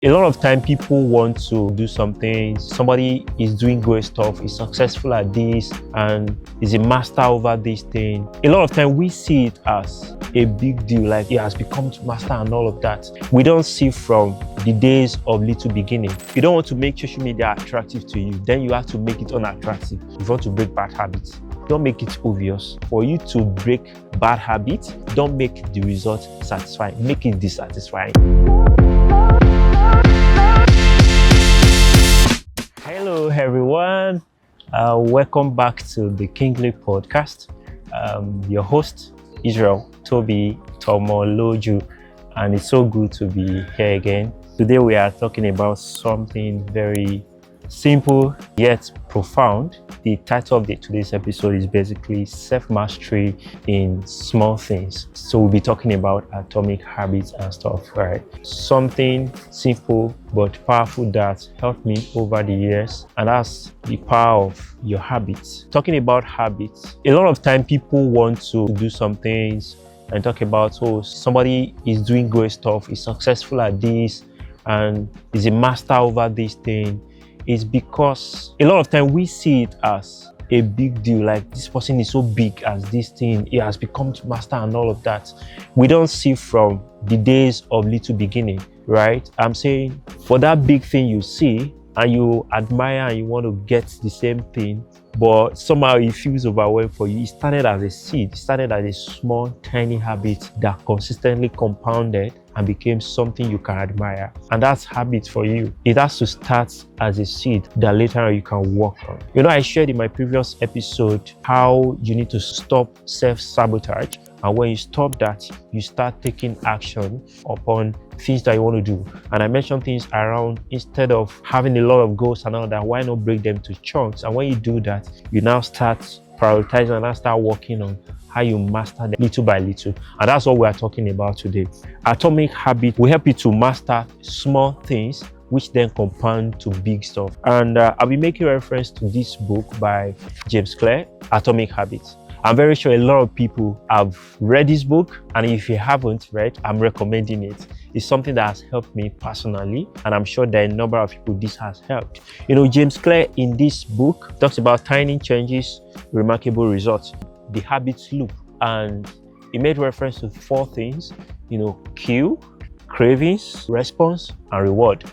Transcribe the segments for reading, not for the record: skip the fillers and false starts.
A lot of time people want to do something, somebody is doing great stuff, is successful at this and is a master over this thing. A lot of time we see it as a big deal, like he has become master and all of that. We don't see from the days of little beginning. You don't want to make social media attractive to you, then you have to make it unattractive. If you want to break bad habits, don't make it obvious. For you to break bad habits, don't make the result satisfying, make it dissatisfying. Hello everyone, welcome back to the Kingly podcast. Your host Israel Toby Tomoloju, and it's so good to be here again. Today we are talking about something very simple yet profound. The title of today's episode is basically self-mastery in small things. So we'll be talking about atomic habits and stuff, right? Something simple but powerful that helped me over the years, and that's the power of your habits. Talking about habits, a lot of time people want to do some things and talk about, oh, somebody is doing great stuff, is successful at this and is a master over this thing. Is because a lot of time we see it as a big deal, like this person is so big as this thing, he has become master and all of that. We don't see from the days of little beginning, right? I'm saying for that big thing you see and you admire and you want to get the same thing, but somehow it feels overwhelmed for you. It started as a seed, it started as a small tiny habit that consistently compounded and became something you can admire. And that's habit for you. It has to start as a seed that later you can work on. You know, I shared in my previous episode how you need to stop self-sabotage. And when you stop that, you start taking action upon things that you want to do. And I mentioned things around, instead of having a lot of goals and all that, why not break them to chunks? And when you do that, you now start prioritizing and now start working on how you master them little by little. And that's what we are talking about today. Atomic habit will help you to master small things, which then compound to big stuff. And I'll be making reference to this book by James Clear, Atomic Habits. I'm very sure a lot of people have read this book, and if you haven't read, I'm recommending it. It's something that has helped me personally, and I'm sure that a number of people this has helped. You know, James Clear in this book talks about tiny changes, remarkable results, the habits loop, and he made reference to 4 things, you know, cue, cravings, response, and reward.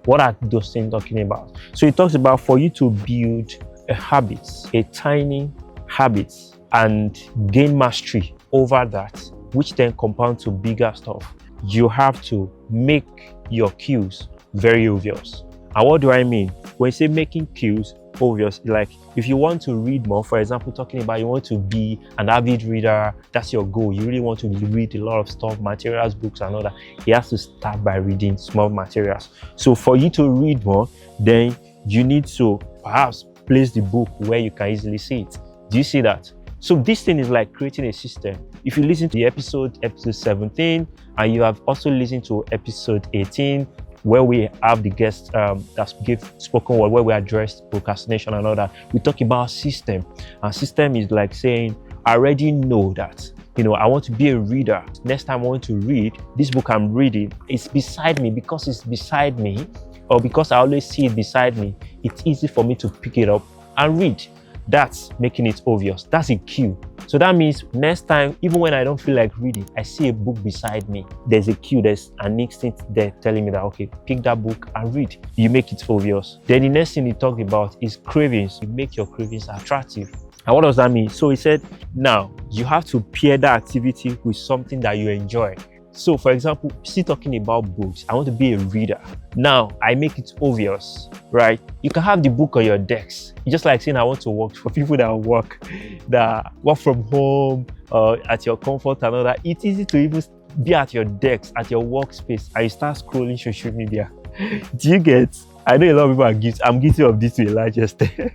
What are those things talking about? So he talks about for you to build a habit, a tiny habit, and gain mastery over that, which then compound to bigger stuff, you have to make your cues very obvious. And what do I mean? When you say making cues obvious, like if you want to read more, for example, talking about you want to be an avid reader, that's your goal. You really want to read a lot of stuff, materials, books and all that. You have to start by reading small materials. So for you to read more, then you need to perhaps place the book where you can easily see it. Do you see that? So this thing is like creating a system. If you listen to the episode 17, and you have also listened to episode 18, where we have the guest that gave spoken word, where we addressed procrastination and all that, we talk about system. And system is like saying, I already know that, you know, I want to be a reader. Next time I want to read, this book I'm reading, it's beside me. Because it's beside me, or because I always see it beside me, it's easy for me to pick it up and read. That's making it obvious. That's a cue. So that means next time, even when I don't feel like reading, I see a book beside me. There's a cue, there's an instinct there telling me that, okay, pick that book and read. You make it obvious. Then the next thing he talked about is cravings. You make your cravings attractive. And what does that mean? So he said, now you have to pair that activity with something that you enjoy. So for example, still talking about books, I want to be a reader. Now I make it obvious, right? You can have the book on your desk. It's just like saying I want to work. For people that work from home, at your comfort and all that, it's easy to even be at your desk, at your workspace, and you start scrolling social media. Do you get? I know a lot of people are guilty. I'm guilty of this to a large extent,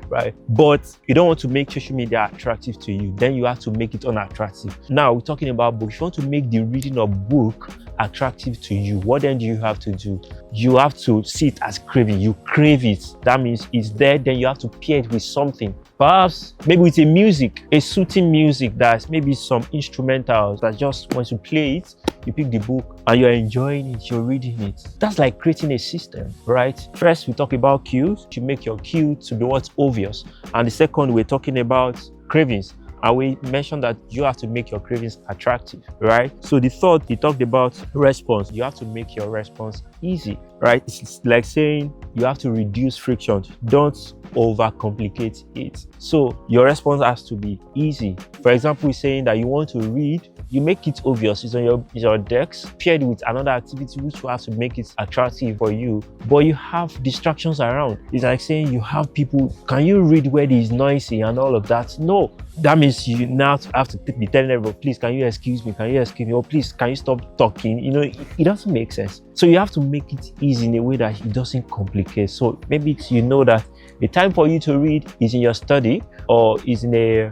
right? But you don't want to make social media attractive to you. Then you have to make it unattractive. Now we're talking about books. If you want to make the reading of book attractive to you, what then do you have to do? You have to see it as craving. You crave it. That means it's there, then you have to pair it with something. Perhaps maybe with a soothing music that's maybe some instrumentals that just once you play it, you pick the book and you're enjoying it, you're reading it. That's like creating a system, right? First, we talk about cues. You make your cue to be what's obvious. And the second, we're talking about cravings. And we mentioned that you have to make your cravings attractive, right? So the third, he talked about response. You have to make your response easy, right? It's like saying you have to reduce friction. Don't overcomplicate it. So your response has to be easy. For example, saying that you want to read, you make it obvious. It's on your desk, paired with another activity which will have to make it attractive for you. But you have distractions around. It's like saying you have people, can you read where it is noisy and all of that? No. That means you now have to be telling everyone, please, can you excuse me? Can you excuse me? Or please, can you stop talking? It doesn't make sense. So you have to make it easy in a way that it doesn't complicate. So maybe that the time for you to read is in your study or is in a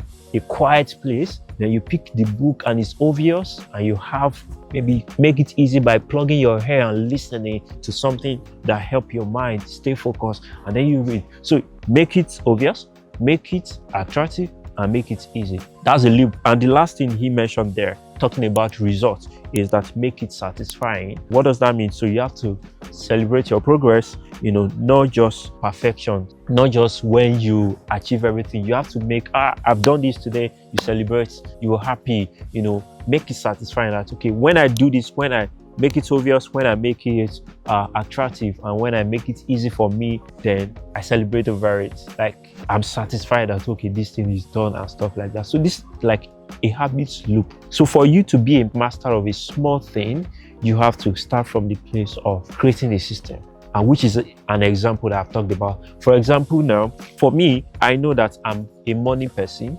quiet place. Then you pick the book and it's obvious, and you have maybe make it easy by plugging your hair and listening to something that help your mind stay focused, and then you read. So make it obvious, make it attractive, and make it easy. That's a loop. And the last thing he mentioned there, talking about results, is that make it satisfying. What does that mean? So you have to celebrate your progress, not just perfection, not just when you achieve everything. You have to make, I've done this today, you celebrate, you're happy, make it satisfying. That, okay, when I do this, when I make it obvious, when I make it attractive, and when I make it easy for me, then I celebrate over it. Like, I'm satisfied that, okay, this thing is done and stuff like that. So this is like a habit loop. So for you to be a master of a small thing, you have to start from the place of creating a system, and which is an example that I've talked about. For example, now, for me, I know that I'm a morning person.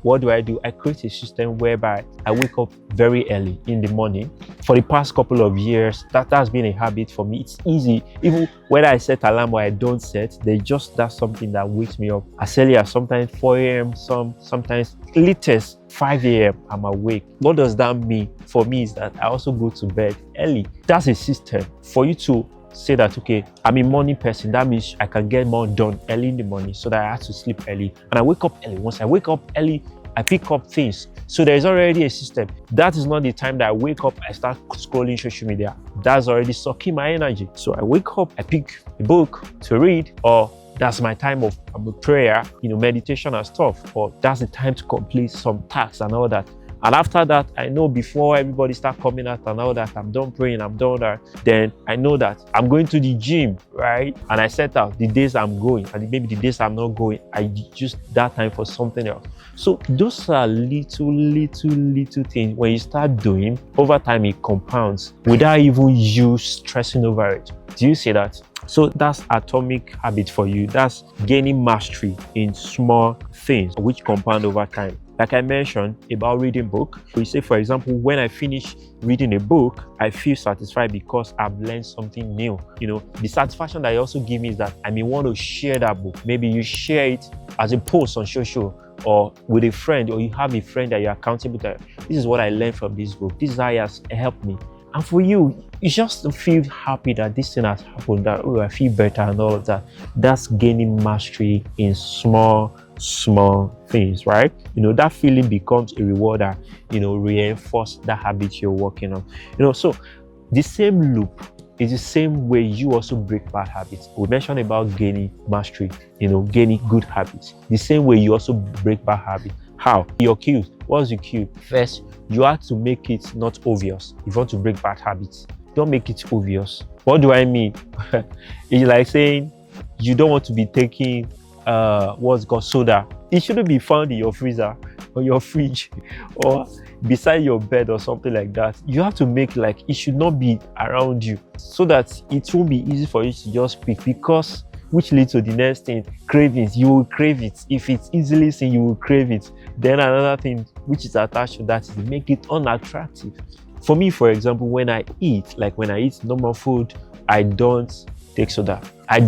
What do? I create a system whereby I wake up very early in the morning. For the past couple of years, that's been a habit for me. It's easy. Even whether I set alarm or I don't set, that's something that wakes me up as early as sometimes 4 a.m., sometimes latest 5 a.m. I'm awake. What does that mean? For me is that I also go to bed early. That's a system. For you to say that, okay, I'm a morning person, that means I can get more done early in the morning, so that I have to sleep early and I wake up early. Once I wake up early, I pick up things. So there's already a system. That is not the time that I wake up, I start scrolling social media. That's already sucking my energy. So I wake up, I pick a book to read, or that's my time of prayer, meditation and stuff, or that's the time to complete some tasks and all that. And after that, I know before everybody start coming out and all that, I'm done praying, I'm done that. Then I know that I'm going to the gym, right? And I set out the days I'm going, and maybe the days I'm not going, I use that time for something else. So those are little things. When you start doing, over time it compounds without even you stressing over it. Do you see that? So that's atomic habit for you. That's gaining mastery in small things which compound over time. Like I mentioned about reading book, we say, for example, when I finish reading a book, I feel satisfied because I've learned something new. The satisfaction that I also give me is that I may want to share that book. Maybe you share it as a post on social or with a friend, or you have a friend that you're accountable to. This is what I learned from this book. This is how it has helped me. And for you, you just feel happy that this thing has happened, that, I feel better and all of that. That's gaining mastery in small things, right? That feeling becomes a rewarder, reinforce that habit you're working on. So the same loop is the same way you also break bad habits. We mentioned about gaining mastery, gaining good habits. The same way you also break bad habits. How? Your cues. What's the cue? First, you have to make it not obvious. If you want to break bad habits, don't make it obvious. What do I mean? It's like saying you don't want to be taking what's called soda. It shouldn't be found in your freezer or your fridge or beside your bed or something like that. You have to make like it should not be around you, so that it won't be easy for you to just pick, because which leads to the next thing, cravings. You will crave it. If it's easily seen, you will crave it. Then another thing which is attached to that is make it unattractive. For me, for example, when I eat normal food, I don't take soda. I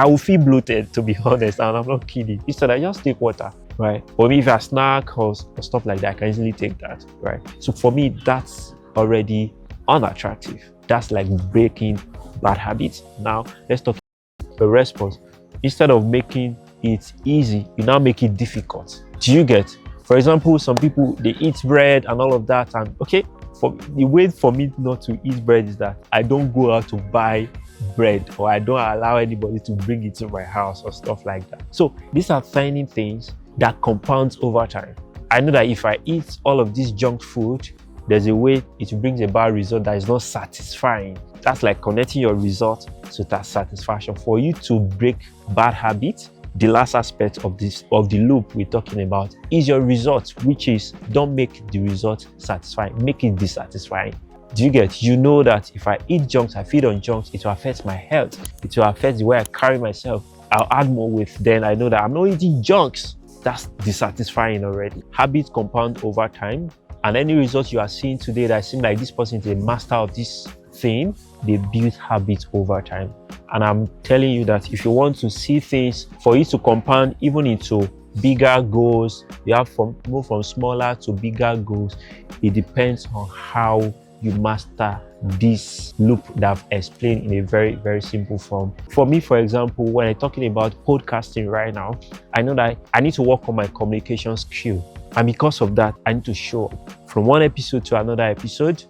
will feel bloated, to be honest, and I'm not kidding. Instead, I just take water, right? Or if I snack or stuff like that, I can easily take that, right? So for me, that's already unattractive. That's like breaking bad habits. Now let's talk about the response. Instead of making it easy, you now make it difficult. Do you get? For example, some people, they eat bread and all of that, and okay, for the way for me not to eat bread is that I don't go out to buy bread, or I don't allow anybody to bring it to my house or stuff like that. So these are tiny things that compounds over time. I know that if I eat all of this junk food, there's a way it brings a bad result that is not satisfying. That's like connecting your result to that satisfaction. For you to break bad habits, the last aspect of the loop we're talking about is your result, which is don't make the result satisfying, make it dissatisfying. Do you get? You know that if I eat junks, I feed on junks, it will affect my health, it will affect the way I carry myself, I'll add more weight. Then I know that I'm not eating junks. That's dissatisfying already. Habits compound over time, and any results you are seeing today that seem like this person is a master of this thing, they build habits over time. And I'm telling you that if you want to see things, for it to compound even into bigger goals, you have to move from smaller to bigger goals. It depends on how you master this loop that I've explained in a very, very simple form. For me, for example, when I'm talking about podcasting right now, I know that I need to work on my communication skill. And because of that, I need to show up from one episode to another episode.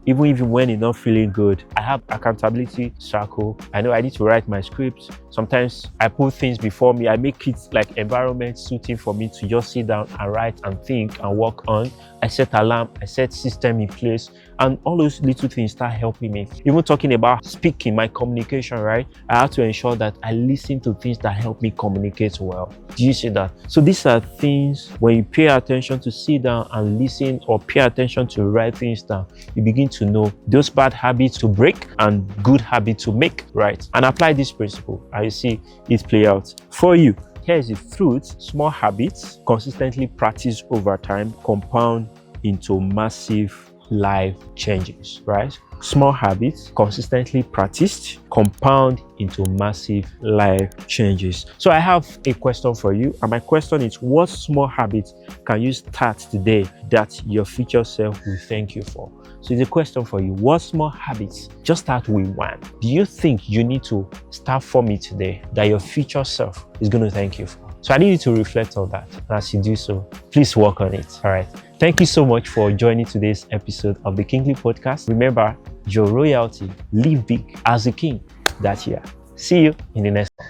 Even when it's not feeling good, I have accountability circle. I know I need to write my scripts. Sometimes I put things before me. I make it like environment suiting for me to just sit down and write and think and work on. I set alarm, I set system in place, and all those little things start helping me. Even talking about speaking, my communication, right? I have to ensure that I listen to things that help me communicate well. Do you see that? So these are things when you pay attention to sit down and listen, or pay attention to write things down, you begin to know those bad habits to break and good habits to make, right? And apply this principle and you see it play out for you. Here is the truth: small habits consistently practiced over time compound into massive life changes, right? Small habits consistently practiced compound into massive life changes. So I have a question for you, and my question is, what small habits can you start today that your future self will thank you for? So it's a question for you. What small habits? Just start with one. Do you think you need to start for me today that your future self is going to thank you for? So I need you to reflect on that. And as you do so, please work on it. All right. Thank you so much for joining today's episode of the Kingly Podcast. Remember, your royalty, live big as a king that year. See you in the next one.